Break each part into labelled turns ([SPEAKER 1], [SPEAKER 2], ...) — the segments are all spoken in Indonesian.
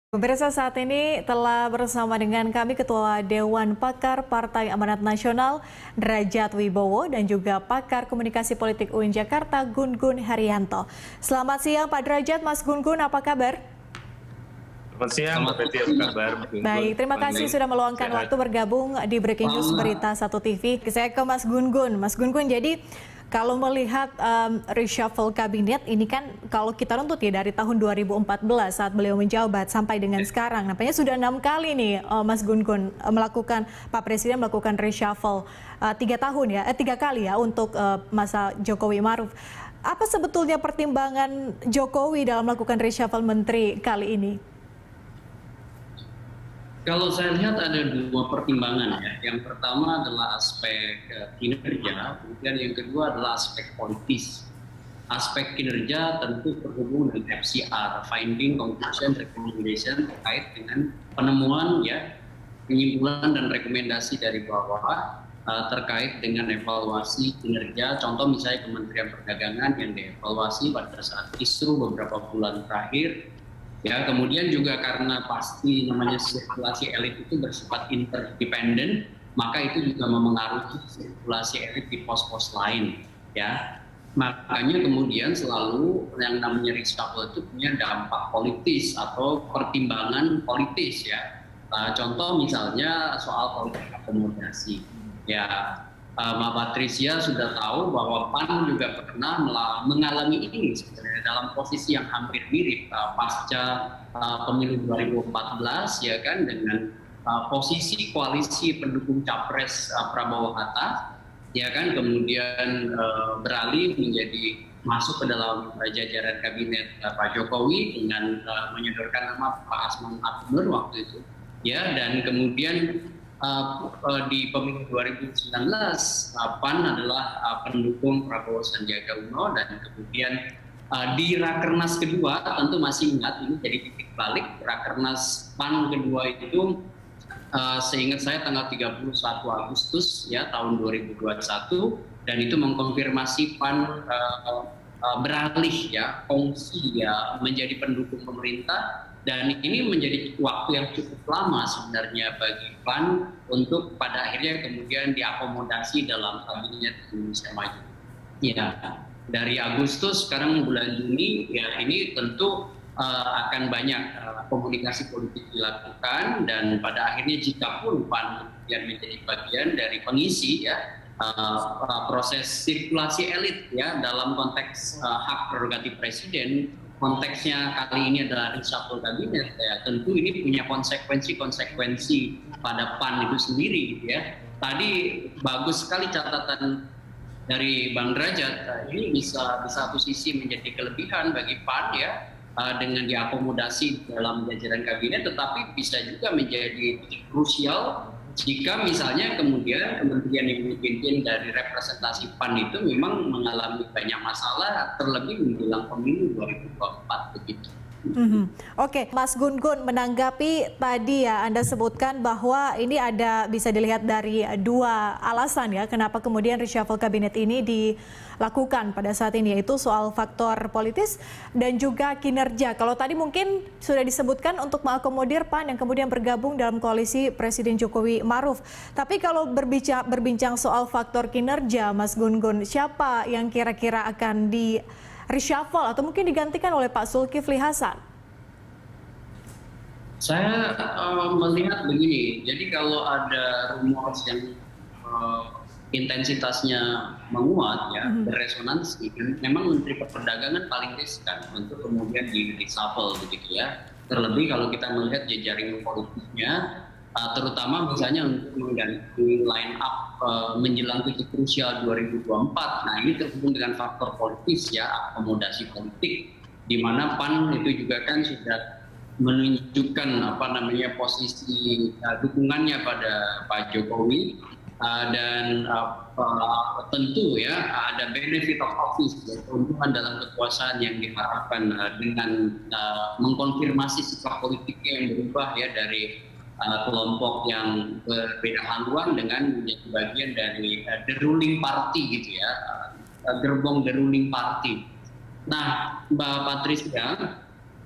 [SPEAKER 1] Pemirsa, saat ini telah bersama dengan kami Ketua Dewan Pakar Partai Amanat Nasional Derajat Wibowo dan juga Pakar Komunikasi Politik UIN Jakarta Gun Gun Herianto. Selamat siang Pak Derajat, Mas Gun Gun, apa kabar?
[SPEAKER 2] Selamat siang, Mbak Betty, apa kabar?
[SPEAKER 1] Baik, terima kasih sudah meluangkan waktu bergabung di Breaking News Berita 1 TV. Saya ke Mas Gun Gun. Mas Gun Gun, jadi kalau melihat reshuffle kabinet ini kan kalau kita runtut ya dari tahun 2014 saat beliau menjabat sampai dengan sekarang, nampaknya sudah 6 kali nih Mas Gun Gun melakukan, Pak Presiden melakukan reshuffle 3 kali ya untuk masa Jokowi Maruf. Apa sebetulnya pertimbangan Jokowi dalam melakukan reshuffle menteri kali ini?
[SPEAKER 3] Kalau saya lihat ada dua pertimbangan ya. Yang pertama adalah aspek kinerja, kemudian yang kedua adalah aspek politis. Aspek kinerja tentu terhubung dengan FCR, Finding, Conclusion, Recommendation, terkait dengan penemuan ya, penyimpulan dan rekomendasi dari bawah terkait dengan evaluasi kinerja. Contoh misalnya Kementerian Perdagangan yang dievaluasi pada saat kisru beberapa bulan terakhir. Ya, kemudian juga karena pasti namanya sirkulasi elit itu bersifat interdependen, maka itu juga memengaruhi sirkulasi elit di pos-pos lain. Ya, makanya kemudian selalu yang namanya reshuffle itu punya dampak politis atau pertimbangan politis ya. Contoh misalnya soal politik akomodasi. Ya, Mbak Patricia sudah tahu bahwa PAN juga pernah mengalami ini sebenarnya dalam posisi yang hampir mirip pasca pemilu 2014 ya kan, dengan posisi koalisi pendukung capres Prabowo Hatta ya kan, kemudian beralih menjadi masuk ke dalam jajaran kabinet Pak Jokowi dengan menyodorkan nama Pak Asman Abnur waktu itu ya, dan kemudian di pemilu 2019 PAN adalah pendukung Prabowo Sandiaga Uno, dan kemudian di Rakernas kedua tentu masih ingat ini jadi titik balik. Rakernas PAN kedua itu seingat saya tanggal 31 Agustus ya tahun 2021, dan itu mengkonfirmasi PAN beralih ya, kongsi ya menjadi pendukung pemerintah. Dan ini menjadi waktu yang cukup lama sebenarnya bagi PAN untuk pada akhirnya kemudian diakomodasi dalam kabinet Indonesia Maju. Ya, dari Agustus sekarang bulan Juni ya, ini tentu akan banyak komunikasi politik dilakukan, dan pada akhirnya jika pun PAN kemudian menjadi bagian dari pengisi ya proses sirkulasi elit ya dalam konteks hak prerogatif presiden. Konteksnya kali ini adalah reshuffle kabinet ya, tentu ini punya konsekuensi pada PAN itu sendiri gitu ya. Tadi bagus sekali catatan dari Bang Derajat, ini bisa di satu sisi menjadi kelebihan bagi PAN ya dengan diakomodasi dalam jajaran kabinet, tetapi bisa juga menjadi titik krusial jika misalnya kemudian kementerian yang dipimpin dari representasi PAN itu memang mengalami banyak masalah, terlebih menjelang pemilu 2024 begitu.
[SPEAKER 1] Oke, Mas Gun Gun, menanggapi tadi ya Anda sebutkan bahwa ini ada bisa dilihat dari dua alasan ya kenapa kemudian reshuffle kabinet ini dilakukan pada saat ini, yaitu soal faktor politis dan juga kinerja. Kalau tadi mungkin sudah disebutkan untuk mengakomodir PAN yang kemudian bergabung dalam koalisi Presiden Jokowi Maruf. Tapi kalau berbincang soal faktor kinerja, Mas Gun Gun, siapa yang kira-kira akan di reshuffle atau mungkin digantikan oleh Pak Zulkifli Hasan?
[SPEAKER 3] Saya melihat begini, jadi kalau ada rumor yang intensitasnya menguat ya, beresonansi, memang Menteri Perdagangan paling riskan untuk kemudian di reshuffle begitu ya. Terlebih kalau kita melihat jejaring politiknya, terutama misalnya untuk mengganti line up menjelang titik krusial 2024. Nah, ini terhubung dengan faktor politis ya, akomodasi politik, di mana PAN itu juga kan sudah menunjukkan posisi dukungannya pada Pak Jokowi, dan tentu ya ada benefit of office ya, keuntungan dalam kekuasaan yang diharapkan dengan mengkonfirmasi sikap politiknya yang berubah ya dari kelompok yang berbeda haluan dengan menjadi bagian dari the ruling party gitu ya, gerbong the ruling party. Nah, Mbak Patricia,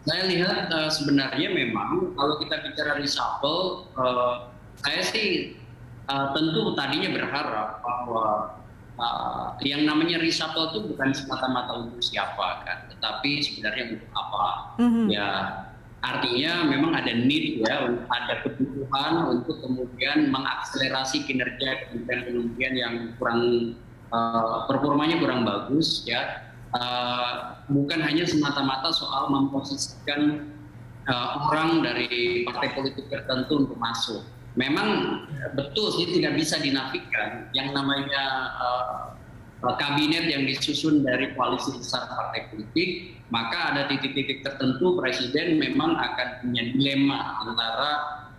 [SPEAKER 3] Saya lihat sebenarnya memang kalau kita bicara reshuffle, saya sih tentu tadinya berharap bahwa yang namanya reshuffle itu bukan semata-mata untuk siapa kan, tetapi sebenarnya untuk apa. Ya, artinya memang ada need ya, ada kebutuhan untuk kemudian mengakselerasi kinerja kemudian yang kurang performanya kurang bagus ya. Bukan hanya semata-mata soal memposisikan orang dari partai politik tertentu untuk masuk. Memang betul sih tidak bisa dinafikan yang namanya kabinet yang disusun dari koalisi besar partai politik, maka ada titik-titik tertentu presiden memang akan punya dilema antara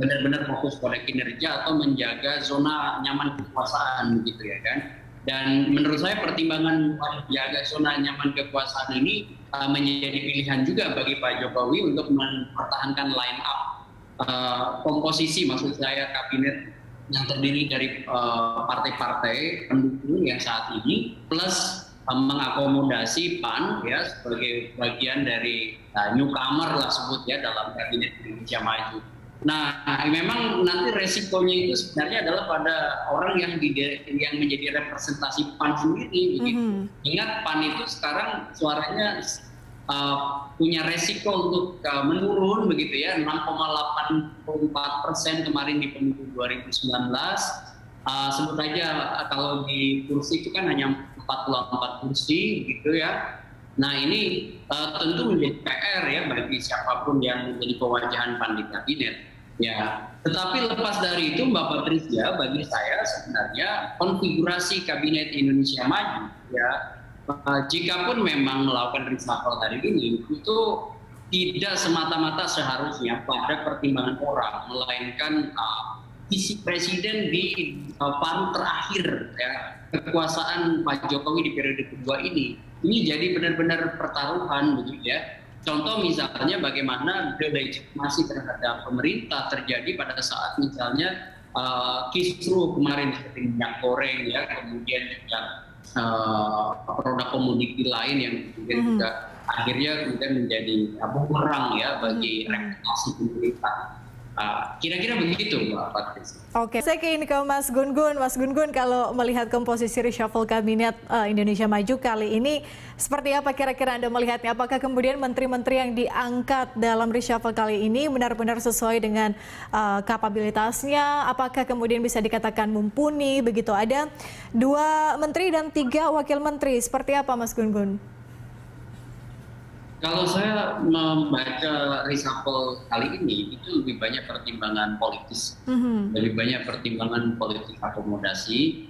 [SPEAKER 3] benar-benar fokus pada kinerja atau menjaga zona nyaman kekuasaan begitu ya kan. Dan menurut saya pertimbangan menjaga zona nyaman kekuasaan ini menjadi pilihan juga bagi Pak Jokowi untuk mempertahankan line up komposisi, maksud saya kabinet yang terdiri dari partai-partai pendukung yang saat ini, plus mengakomodasi PAN ya sebagai bagian dari newcomer lah sebut ya dalam kabinet Indonesia Maju. Nah, memang nanti resikonya itu sebenarnya adalah pada orang yang menjadi representasi PAN sendiri begitu. Ingat PAN itu sekarang suaranya punya resiko untuk menurun begitu ya, 6,84% kemarin di pemilu 2019. Sebut aja kalau di kursi itu kan hanya 44 kursi gitu ya. Nah ini tentu menjadi PR ya bagi siapapun yang menjadi pewajahan PAN di kabinet. Ya, tetapi lepas dari itu Mbak Patricia, bagi saya sebenarnya konfigurasi kabinet Indonesia Maju ya, jikapun memang melakukan reshuffle hari ini itu tidak semata-mata seharusnya pada pertimbangan orang, melainkan visi presiden di paruh terakhir ya kekuasaan Pak Jokowi di periode kedua ini jadi benar-benar pertaruhan begitu ya. Contoh misalnya bagaimana delegitimasi terhadap pemerintah terjadi pada saat misalnya kisruh kemarin seperti minyak goreng ya, kemudian juga produk komoditi lain yang kemudian juga akhirnya kemudian menjadi bumerang ya bagi reputasi pemerintah. Kira-kira begitu Mbak Patricia.
[SPEAKER 1] Oke, saya ingin ke Mas Gun-Gun. Mas Gun-Gun, kalau melihat komposisi reshuffle kabinet Indonesia Maju kali ini, seperti apa kira-kira Anda melihatnya? Apakah kemudian menteri-menteri yang diangkat dalam reshuffle kali ini benar-benar sesuai dengan kapabilitasnya? Apakah kemudian bisa dikatakan mumpuni? Begitu, ada 2 menteri dan 3 wakil menteri. Seperti apa Mas Gun-Gun?
[SPEAKER 3] Kalau saya membaca reshuffle kali ini itu lebih banyak pertimbangan politis, lebih banyak pertimbangan politik akomodasi,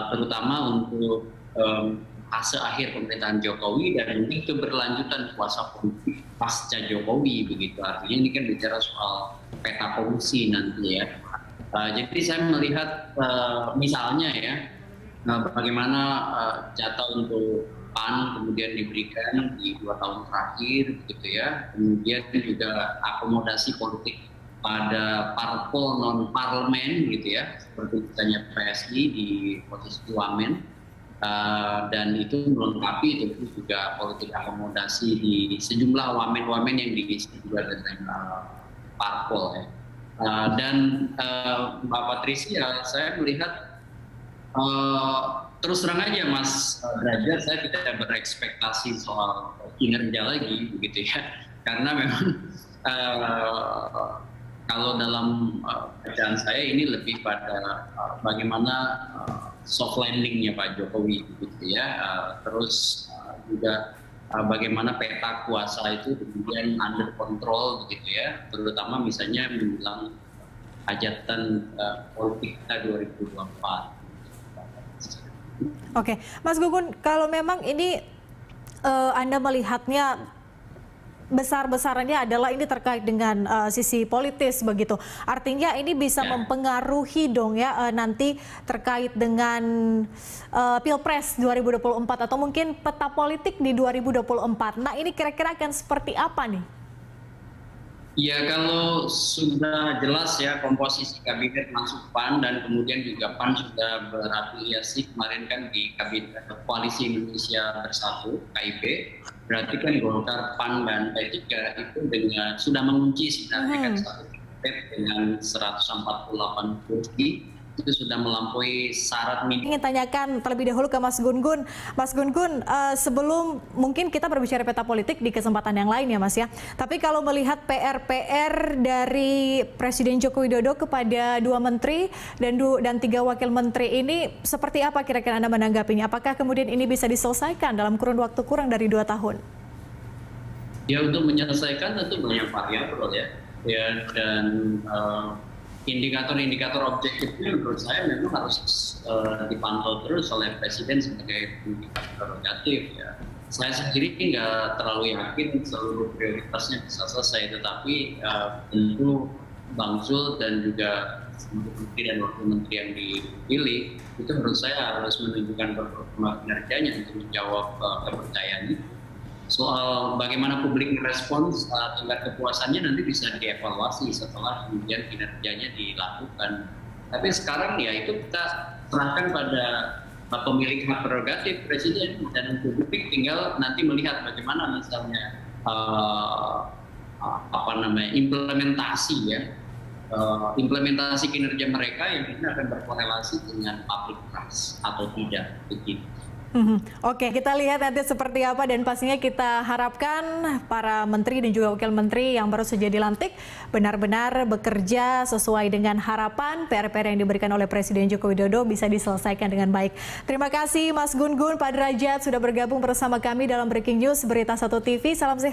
[SPEAKER 3] terutama untuk fase akhir pemerintahan Jokowi dan mungkin keberlanjutan kuasa politik pasca Jokowi begitu. Artinya ini kan bicara soal peta kongsi nanti ya. Jadi saya melihat misalnya ya bagaimana jatah untuk PAN kemudian diberikan di 2 tahun terakhir gitu ya, kemudian juga akomodasi politik pada parpol non parlemen gitu ya, seperti misalnya PSI di posisi wamen, dan itu melengkapi tentu juga politik akomodasi di sejumlah wamen-wamen yang diisi juga dengan parpol ya. Dan Mbak Patricia, saya melihat terus terang aja Mas Derajat, saya tidak berekspektasi soal kinerja lagi begitu ya, karena memang kalau dalam bacaan saya ini lebih pada bagaimana soft landingnya Pak Jokowi begitu ya, terus juga bagaimana peta kuasa itu kemudian under control begitu ya, terutama misalnya menjelang hajatan politik kita 2024.
[SPEAKER 1] Oke, Mas Gun-Gun, kalau memang ini Anda melihatnya besar-besarannya adalah ini terkait dengan sisi politis begitu. Artinya ini bisa mempengaruhi dong ya nanti terkait dengan Pilpres 2024 atau mungkin peta politik di 2024. Nah, ini kira-kira akan seperti apa nih?
[SPEAKER 3] Ya, kalau sudah jelas ya komposisi kabinet masuk PAN dan kemudian juga PAN sudah berafiliasi kemarin kan di kabinet Koalisi Indonesia Bersatu (KIB). Berarti kan Golkar, PAN, dan P3 itu dengan sudah mengunci sebenarnya kan satu tiket dengan 148 kursi, itu sudah melampaui syarat minimum.
[SPEAKER 1] Ingin tanyakan terlebih dahulu ke Mas Gun-Gun. Mas Gun-Gun, sebelum mungkin kita berbicara peta politik di kesempatan yang lain ya Mas ya. Tapi kalau melihat PR-PR dari Presiden Joko Widodo kepada 2 menteri dan 3 wakil menteri ini, seperti apa kira-kira Anda menanggapinya? Apakah kemudian ini bisa diselesaikan dalam kurun waktu kurang dari 2 tahun?
[SPEAKER 3] Ya, untuk menyelesaikan tentu banyak variabel ya, dan indikator-indikator objektifnya menurut saya memang harus dipantau terus oleh Presiden sebagai indikator prerogatif ya. Saya sendiri nggak terlalu yakin seluruh prioritasnya bisa selesai, tetapi tentu Bang Zul dan juga menteri dan wakil menteri yang dipilih itu menurut saya harus menunjukkan performa kinerjanya untuk menjawab kepercayaan itu. Soal bagaimana publik merespons tingkat kepuasannya nanti bisa dievaluasi setelah kemudian kinerjanya dilakukan. Tapi sekarang ya itu kita serahkan pada pemilik hak prerogatif Presiden, dan publik tinggal nanti melihat bagaimana misalnya implementasi kinerja mereka yang ini akan berkorelasi dengan public trust atau tidak begitu.
[SPEAKER 1] Oke, kita lihat nanti seperti apa, dan pastinya kita harapkan para menteri dan juga wakil menteri yang baru saja dilantik benar-benar bekerja sesuai dengan harapan. PR-PR yang diberikan oleh Presiden Joko Widodo bisa diselesaikan dengan baik. Terima kasih Mas Gun-Gun, Pak Derajat sudah bergabung bersama kami dalam Breaking News Berita 1 TV. Salam sehat.